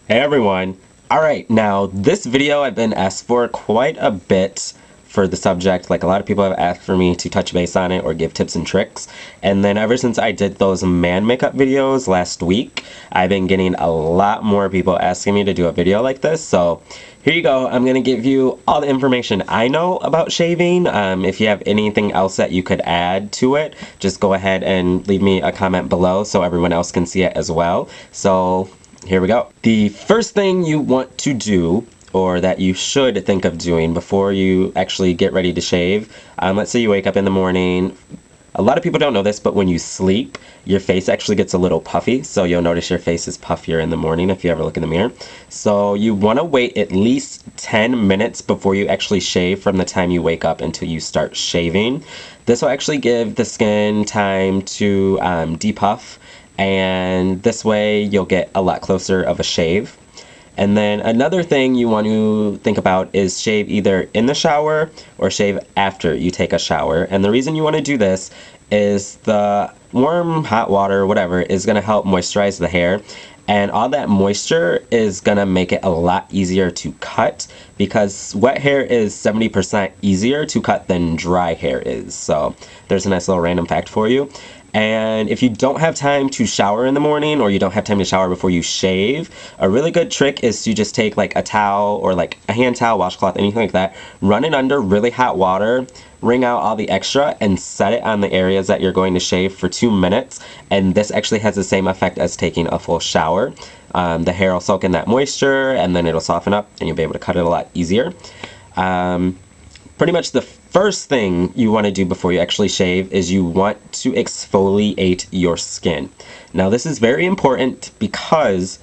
Hey everyone! Alright, now this video I've been asked for quite a bit for the subject. Like, a lot of people have asked for me to touch base on it or give tips and tricks. And then ever since I did those man makeup videos last week, I've been getting a lot more people asking me to do a video like this. So here you go. I'm going to give you all the information I know about shaving. If you have anything else that you could add to it, just go ahead and leave me a comment below so everyone else can see it as well. So here we go. The first thing you want to do, or that you should think of doing before you actually get ready to shave, let's say you wake up in the morning. A lot of people don't know this, but when you sleep, your face actually gets a little puffy, so you'll notice your face is puffier in the morning if you ever look in the mirror. So you want to wait at least 10 minutes before you actually shave from the time you wake up until you start shaving. This will actually give the skin time to depuff, and this way you'll get a lot closer of a shave. And then another thing you want to think about is shave either in the shower or shave after you take a shower. And the reason you want to do this is the warm, hot water, whatever, is going to help moisturize the hair. And all that moisture is going to make it a lot easier to cut, because wet hair is 70% easier to cut than dry hair is. So there's a nice little random fact for you. And if you don't have time to shower in the morning, or you don't have time to shower before you shave, a really good trick is to just take like a towel or like a hand towel, washcloth, anything like that, run it under really hot water, wring out all the extra, and set it on the areas that you're going to shave for 2 minutes. And this actually has the same effect as taking a full shower. The hair will soak in that moisture, and then it'll soften up, and you'll be able to cut it a lot easier. Pretty much the first thing you want to do before you actually shave is you want to exfoliate your skin. Now this is very important because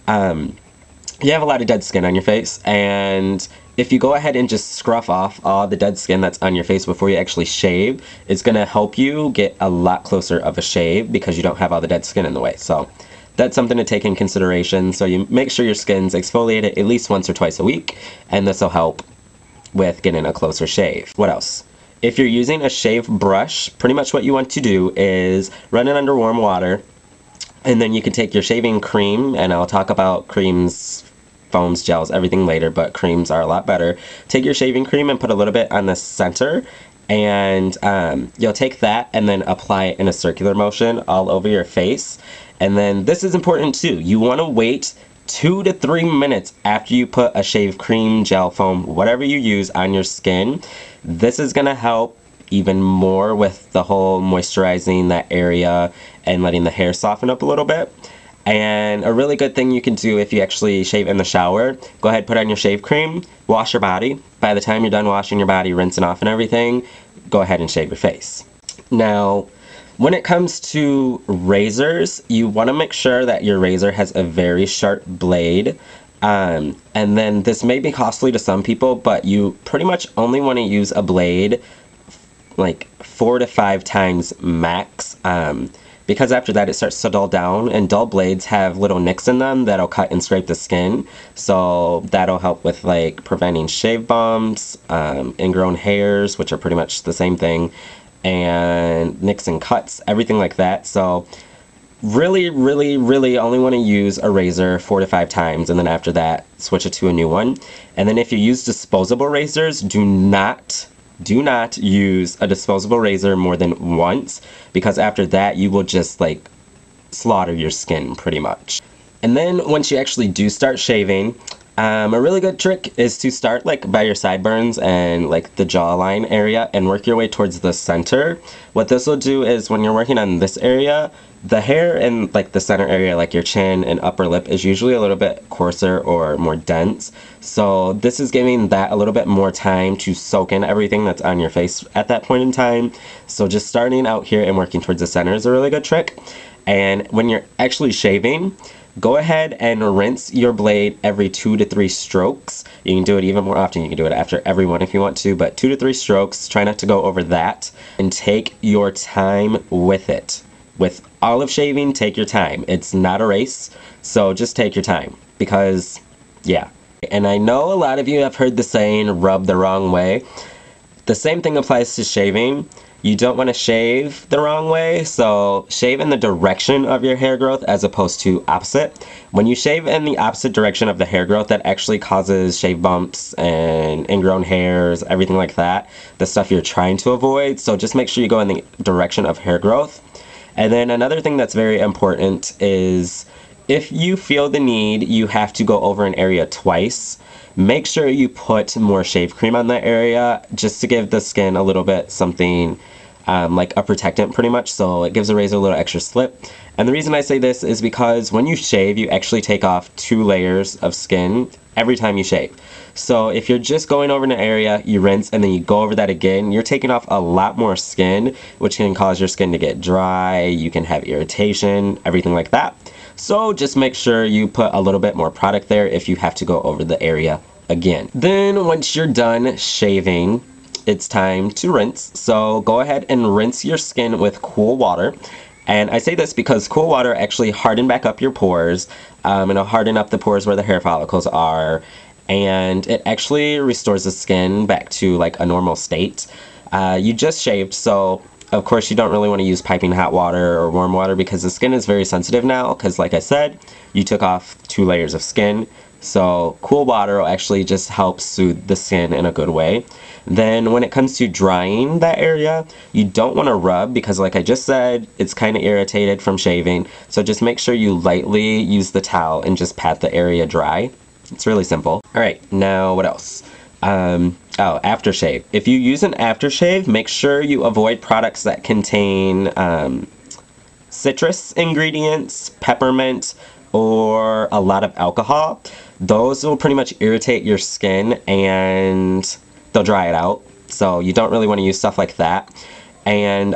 you have a lot of dead skin on your face, and if you go ahead and just scruff off all the dead skin that's on your face before you actually shave, it's going to help you get a lot closer of a shave because you don't have all the dead skin in the way. So that's something to take in consideration. So you make sure your skin's exfoliated at least once or twice a week, and this will help with getting a closer shave. What else? If you're using a shave brush, pretty much what you want to do is run it under warm water, and then you can take your shaving cream, and I'll talk about creams, foams, gels, everything later, but creams are a lot better. Take your shaving cream and put a little bit on the center, and you'll take that and then apply it in a circular motion all over your face. And then this is important too. You want to wait 2 to 3 minutes after you put a shave cream, gel, foam, whatever you use on your skin. This is going to help even more with the whole moisturizing that area and letting the hair soften up a little bit. And a really good thing you can do if you actually shave in the shower, go ahead, put on your shave cream, wash your body. By the time you're done washing your body, rinsing off and everything, go ahead and shave your face. Now, when it comes to razors, you want to make sure that your razor has a very sharp blade. And then this may be costly to some people, but you pretty much only want to use a blade like 4 to 5 times max. Because after that it starts to dull down, and dull blades have little nicks in them that'll cut and scrape the skin. So that'll help with like preventing shave bumps, ingrown hairs, which are pretty much the same thing, and nicks and cuts, everything like that. So really only want to use a razor 4 to 5 times, and then after that switch it to a new one. And then if you use disposable razors, do not use a disposable razor more than once, because after that you will just like slaughter your skin pretty much. And then once you actually do start shaving, a really good trick is to start like by your sideburns and like the jawline area and work your way towards the center. What this will do is when you're working on this area, the hair in like the center area, like your chin and upper lip, is usually a little bit coarser or more dense. So this is giving that a little bit more time to soak in everything that's on your face at that point in time. So just starting out here and working towards the center is a really good trick. And when you're actually shaving, go ahead and rinse your blade every 2 to 3 strokes. You can do it even more often. You can do it after every one if you want to, but 2 to 3 strokes. Try not to go over that, and take your time with it. With olive shaving, take your time. It's not a race, so just take your time, because yeah. And I know a lot of you have heard the saying, rub the wrong way. The same thing applies to shaving. you don't want to shave the wrong way, so shave in the direction of your hair growth as opposed to opposite. When you shave in the opposite direction of the hair growth, that actually causes shave bumps and ingrown hairs, everything like that, the stuff you're trying to avoid. So just make sure you go in the direction of hair growth. And then another thing that's very important is if you feel the need, you have to go over an area twice. Make sure you put more shave cream on that area just to give the skin a little bit something like a protectant pretty much, so it gives the razor a little extra slip. And the reason I say this is because when you shave, you actually take off 2 layers of skin every time you shave. So if you're just going over an area, you rinse, and then you go over that again, you're taking off a lot more skin, which can cause your skin to get dry, you can have irritation, everything like that. So just make sure you put a little bit more product there if you have to go over the area again. Then once you're done shaving, it's time to rinse. So go ahead and rinse your skin with cool water. And I say this because cool water actually harden back up your pores, and it'll harden up the pores where the hair follicles are, and it actually restores the skin back to like a normal state. You just shaved, so of course you don't really want to use piping hot water or warm water because the skin is very sensitive now, because like I said, you took off 2 layers of skin. So cool water will actually just help soothe the skin in a good way. Then when it comes to drying that area, you don't want to rub because like I just said, it's kind of irritated from shaving. So just make sure you lightly use the towel and just pat the area dry. It's really simple. All right, now what else? Oh, aftershave. If you use an aftershave, make sure you avoid products that contain citrus ingredients, peppermint, or a lot of alcohol. Those will pretty much irritate your skin and they'll dry it out. So you don't really want to use stuff like that. And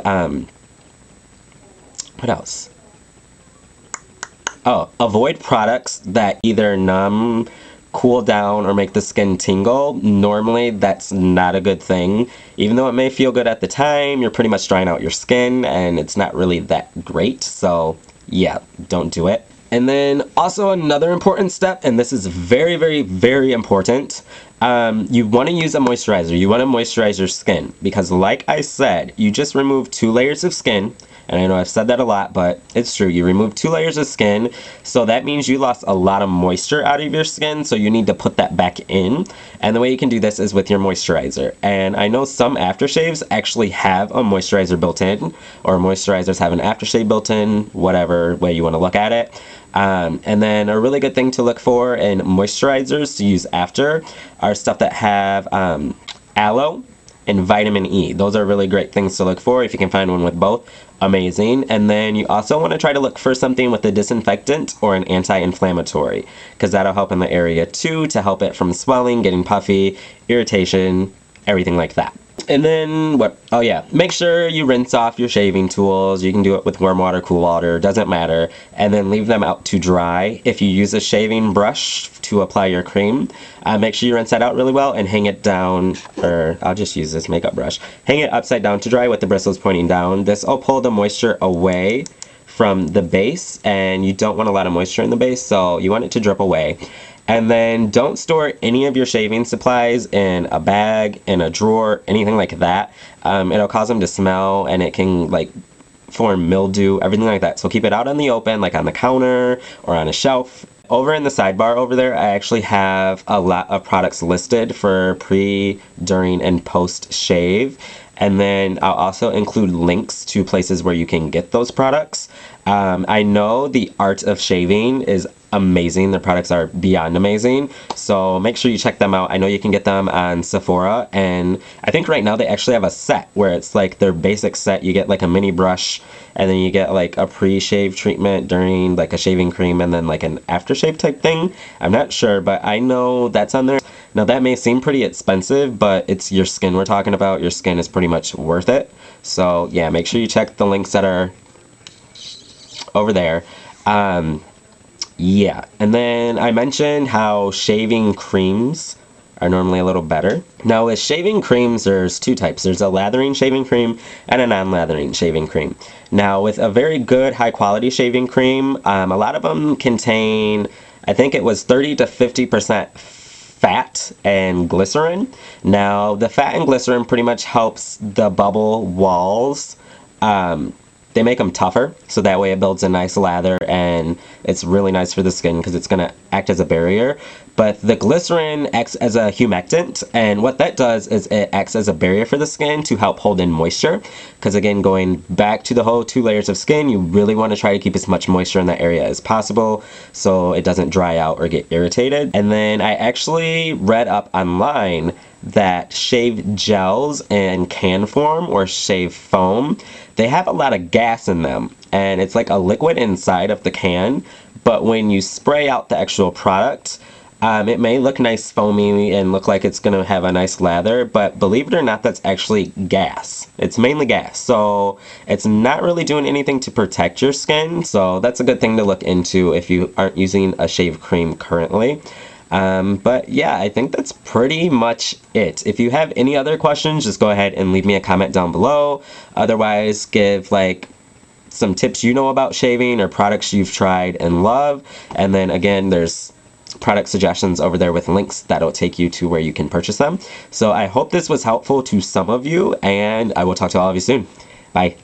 what else? Oh, avoid products that either numb, cool down, or make the skin tingle. Normally that's not a good thing. Even though it may feel good at the time, you're pretty much drying out your skin and it's not really that great. So yeah, don't do it. And then also another important step, and this is very, very, very important, you want to use a moisturizer. You want to moisturize your skin because like I said, you just removed 2 layers of skin. And I know I've said that a lot, but it's true. You removed 2 layers of skin, so that means you lost a lot of moisture out of your skin, so you need to put that back in. And the way you can do this is with your moisturizer. And I know some aftershaves actually have a moisturizer built in, or moisturizers have an aftershave built in, whatever way you want to look at it. And then a really good thing to look for in moisturizers to use after are stuff that have aloe and vitamin E. Those are really great things to look for. If you can find one with both, amazing. And then you also want to try to look for something with a disinfectant or an anti-inflammatory, because that'll help in the area too, to help it from swelling, getting puffy, irritation, everything like that. And then what? Oh yeah, make sure you rinse off your shaving tools. You can do it with warm water, cool water, doesn't matter. And then leave them out to dry. If you use a shaving brush to apply your cream, make sure you rinse that out really well and hang it down, or I'll just use this makeup brush. Hang it upside down to dry with the bristles pointing down. This will pull the moisture away from the base, and you don't want a lot of moisture in the base, so you want it to drip away. And then don't store any of your shaving supplies in a bag, in a drawer, anything like that. It'll cause them to smell, and it can like form mildew, everything like that. So keep it out in the open, like on the counter or on a shelf. Over in the sidebar over there, I actually have a lot of products listed for pre, during, and post shave. And then I'll also include links to places where you can get those products. I know the Art of Shaving is amazing. Their products are beyond amazing. So make sure you check them out. I know you can get them on Sephora. And I think right now they actually have a set where it's like their basic set. You get like a mini brush, and then you get like a pre-shave treatment during like a shaving cream, and then like an aftershave type thing. I'm not sure, but I know that's on there. Now that may seem pretty expensive, but it's your skin we're talking about. Your skin is pretty much worth it. So yeah, make sure you check the links that are over there. Yeah, and then I mentioned how shaving creams are normally a little better. Now with shaving creams, there's 2 types. There's a lathering shaving cream and a non-lathering shaving cream. Now with a very good high quality shaving cream, a lot of them contain, I think it was 30 to 50% fat and glycerin. Now, the fat and glycerin pretty much helps the bubble walls. They make them tougher, so that way it builds a nice lather, and it's really nice for the skin because it's going to act as a barrier. But the glycerin acts as a humectant, and what that does is it acts as a barrier for the skin to help hold in moisture. Because again, going back to the whole 2 layers of skin, you really want to try to keep as much moisture in that area as possible so it doesn't dry out or get irritated. And then I actually read up online that shave gels in can form or shave foam, they have a lot of gas in them, and it's like a liquid inside of the can, but when you spray out the actual product, it may look nice foamy and look like it's gonna have a nice lather, but believe it or not, that's actually gas. It's mainly gas, so it's not really doing anything to protect your skin, so that's a good thing to look into if you aren't using a shave cream currently. But yeah, I think that's pretty much it. If you have any other questions, just go ahead and leave me a comment down below. Otherwise, give like some tips you know about shaving or products you've tried and love. And then again, there's product suggestions over there with links that'll take you to where you can purchase them. So I hope this was helpful to some of you, and I will talk to all of you soon. Bye.